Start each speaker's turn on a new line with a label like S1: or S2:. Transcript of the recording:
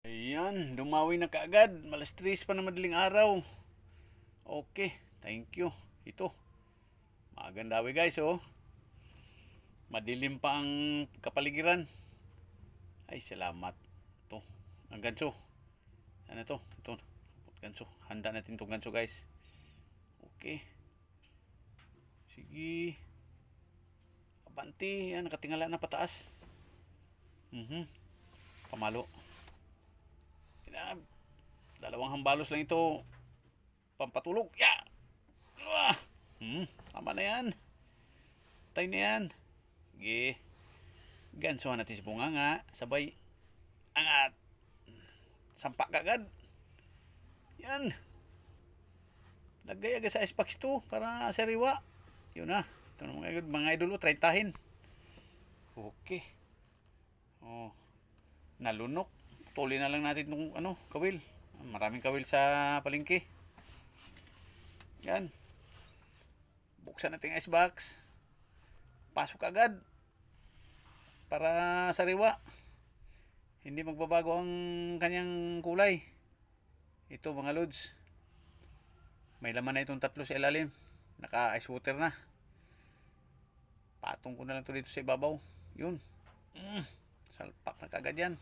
S1: Ayan, dumawi na kaagad. Malas 3 pa na madaling araw. Okay, thank you. Ito, magandawi guys, oh. Madilim pa ang kapaligiran. Ay, salamat. Ito, ang ganso. Ano to? Ito, ganso. Handa natin itong ganso guys. Okay. Sige. Abanti, yan, nakatingala na pataas. Pamalo. Dalawang hambalos lang ito. Pampatulog. Ya! Tama na yan. Tay na yan. Sige. Gansuhan natin si bunganga. Sabay. Angat. Sampak kagad. Yan. Lagay agad sa icebox ito para sariwa. Yun na. Ito na mga idol. Try tahin. Okay. Oh. Nalunok. Tuloy na lang natin itong kawil. Maraming kawil sa palengke. Yan. Buksan natin ang icebox. Pasok agad. Para sariwa. Hindi magbabago ang kanyang kulay. Ito mga lods. May laman na itong tatlo sa ilalim. Naka ice water na. Patong ko na lang ito dito sa ibabaw. Yun. Salpak na kagad yan.